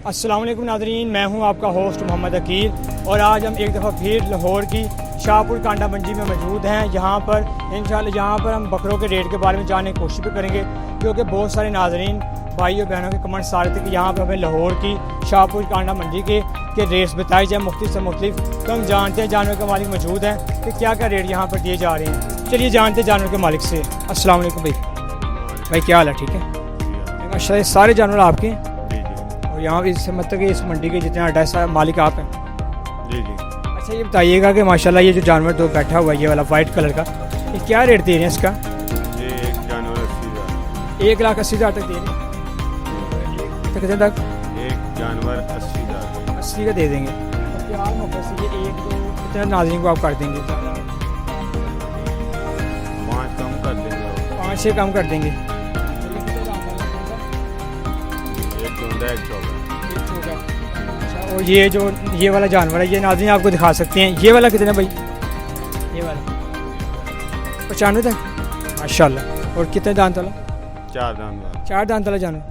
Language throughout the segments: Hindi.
अस्सलाम वालेकुम नाज़रीन, मैं हूं आपका होस्ट मोहम्मद अकील और आज हम एक दफ़ा फिर लाहौर की शाहपुर कांडा मंडी में मौजूद हैं। यहाँ पर इंशाल्लाह यहाँ पर हम बकरों के रेट के बारे में जानने की कोशिश भी करेंगे, क्योंकि बहुत सारे नाज़रीन भाई और बहनों के कमेंट्स आ रहे थे कि यहाँ पर हमें लाहौर की शाहपुर कांडा मंडी के रेट्स बताए जाए मुख्तलिफ से मुख्तलिफ। तो हम जानते हैं जानवर के मालिक मौजूद हैं कि क्या क्या रेट यहाँ पर दिए जा रहे हैं। चलिए जानते हैं जानवर के मालिक से। अस्सलाम वालेकुम भाई, क्या हाल है? ठीक है माशाल्लाह। ये सारे जानवर आपके हैं और यहाँ इससे मतलब कि इस मंडी के जितने अड्रेस मालिक आप हैं? जी जी। अच्छा ये बताइएगा कि माशाल्लाह ये जो जानवर दो बैठा हुआ है ये वाला वाइट कलर का, ये क्या रेट दे रहे हैं इसका? ये एक जानवर 80,000। 1,80,000 तक दे रहे हैं। कितने तक? एक जानवर 80,000। 80 का दे देंगे। और प्यार मोहब्बत से ये एक दो कितने नाज़रीन को आप कर देंगे? 5 कम कर देंगे। 5-6 कम कर देंगे। एक धुंधा एक चौका। अच्छा, और ये जो ये वाला जानवर है ये नाज़रीन आपको दिखा सकते हैं। ये वाला कितना भाई? ये वाला 95 तक माशाल्लाह। और कितने दांत वाला? 4 दांत वाला। 4 दांत वाला जानवर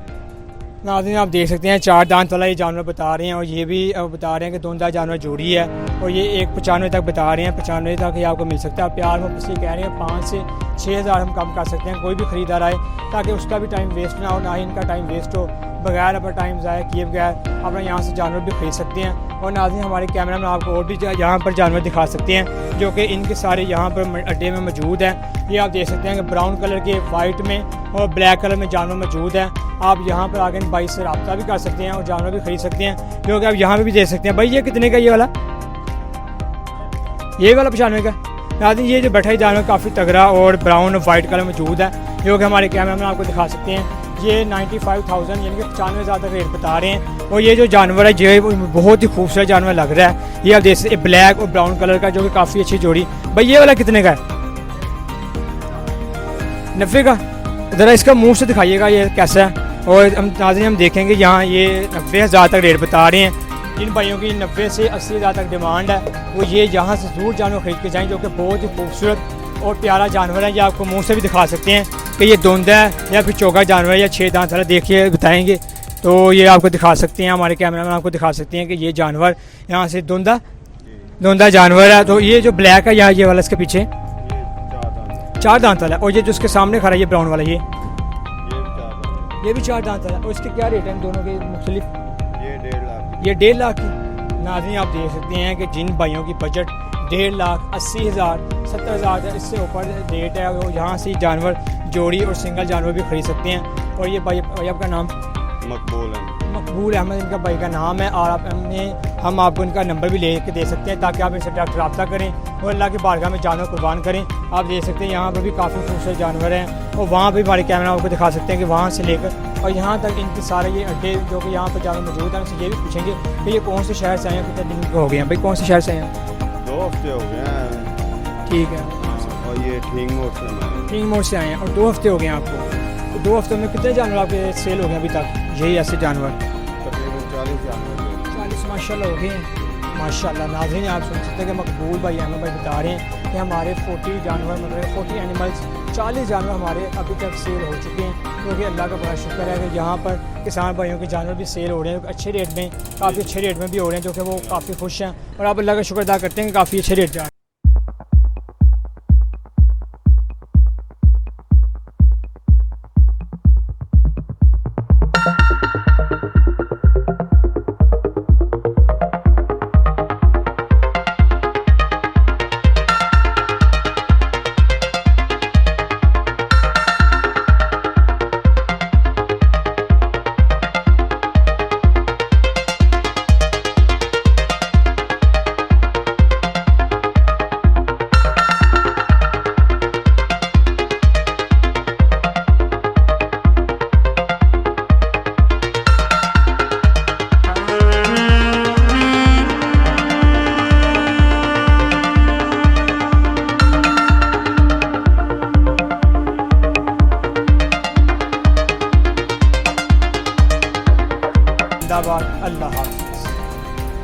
नाज़रीन आप देख सकते हैं। 4 दांत वाला ये जानवर बता रहे हैं और ये भी बता रहे हैं कि दोनों जानवर जोड़ी है और ये 195 तक बता रहे हैं। 95 तक ये आपको मिल सकता है। प्यार में इसलिए कह रहे हैं 5 से 6,000 हम कम कर सकते हैं। कोई भी ख़रीदार आए ताकि उसका भी टाइम वेस्ट ना हो, ना ही इनका टाइम वेस्ट हो। बगैर अपना टाइम ज़ाया किए बगैर अपना यहाँ से जानवर भी ख़रीद सकते हैं। और नाज़रीन हमारे कैमरा में आपको और भी यहाँ पर जानवर दिखा सकते हैं जो कि इनके सारे यहाँ पर अड्डे में मौजूद हैं। ये आप देख सकते हैं कि ब्राउन कलर के, वाइट में और ब्लैक कलर में जानवर मौजूद हैं। आप यहाँ पर आगे इन भाई से रब्ता भी कर सकते हैं और जानवर भी खरीद सकते हैं, जो कि आप यहाँ पे भी दे सकते हैं। भाई ये कितने का ये वाला? ये वाला 95 का। नाज़रीन ये जो बैठा है जानवर काफ़ी तगड़ा और ब्राउन और वाइट कलर मौजूद है, जो कि हमारे कैमरा में आपको दिखा सकते हैं। ये 95,000 यानी कि 95,000 तक रेट बता रहे हैं। और ये जो जानवर है ये बहुत ही खूबसूरत जानवर लग रहा है। ये आप देख सकते हैं ब्लैक और ब्राउन कलर का, जो कि काफ़ी अच्छी जोड़ी। भाई ये वाला कितने का है? 90 का। ज़रा इसका मुँह से दिखाइएगा ये कैसा है। और हम नाज़रीन हम देखेंगे यहाँ ये 90,000 तक रेट बता रहे हैं। जिन भाइयों की 90 से 80,000 तक डिमांड है वो ये यहाँ से ज़रूर जानवर ख़रीद के जाएँ, जो कि बहुत ही खूबसूरत और प्यारा जानवर है। ये आपको मुँह से भी दिखा सकते हैं कि ये धुंधा है या फिर चौका जानवर है या 6 दांत वाला। देखिए बताएंगे तो ये आपको दिखा सकते हैं, हमारे कैमरा में आपको दिखा सकते हैं कि ये जानवर यहाँ से धुंधा जानवर है। तो ये जो ब्लैक है यहाँ ये वाला इसके पीछे 4 दांत वाला है। और ये जो उसके सामने खड़ा है ये ब्राउन वाला ये भी 4 दांत वाला है। और इसके क्या रेट है इन दोनों के मुख्तलिफ? ये 1.5 लाख। ये 1.5 लाख की। नाज़रीन आप देख सकते हैं कि जिन भाइयों की बजट 1.5 लाख 80,000 70,000 इससे ऊपर रेट है वो यहाँ से जानवर जोड़ी और सिंगल जानवर भी खरीद सकते हैं। और ये भाई आपका नाम? मकबूल अहमद इनका भाई का नाम है। और हम आपको इनका नंबर भी ले के दे सकते हैं ताकि आप इनसे डायरेक्ट रब्ता करें और अल्लाह की बारगाह में जानवर कुर्बान करें। आप देख सकते हैं यहाँ पर भी काफ़ी खूबसूरत जानवर हैं और वहाँ भी हमारे कैमरा आपको दिखा सकते हैं कि वहाँ से लेकर और यहाँ तक इनके सारे ये अड्डे जो कि यहाँ पर जानवर मौजूद हैं। उनसे ये भी पूछेंगे कि ये कौन से शहर से आए हैं, कितने दिन हो गए हैं? भाई कौन से शहर से आए हैं? 2 हफ्ते हो गए हैं। ठीक है। और ये ठीक मोड़ से आए हैं और 2 हफ्ते हो गए हैं आपको। तो 2 हफ्तों में कितने जानवर आपके सेल हो गए अभी तक? यही ऐसे जानवर तकरीबन 40 जानवर। 40 माशाल्लाह हो गए हैं। माशाल्लाह नाज़रीन आप सुन सकते हैं कि मकबूल भाई अहमद भाई बता रहे हैं कि हमारे 40 जानवर मतलब 40 एनिमल्स 40 जानवर हमारे अभी तक सेल हो चुके हैं, क्योंकि अल्लाह का बड़ा शुक्र है कि यहाँ पर किसान भाइयों के जानवर भी सेल हो रहे हैं अच्छे रेट में, काफ़ी अच्छे रेट में भी हो रहे हैं, जो कि वो काफ़ी खुश हैं और आप अल्लाह का शुक्र अदा करते हैं कि काफ़ी अच्छे रेट जा रहे हैं।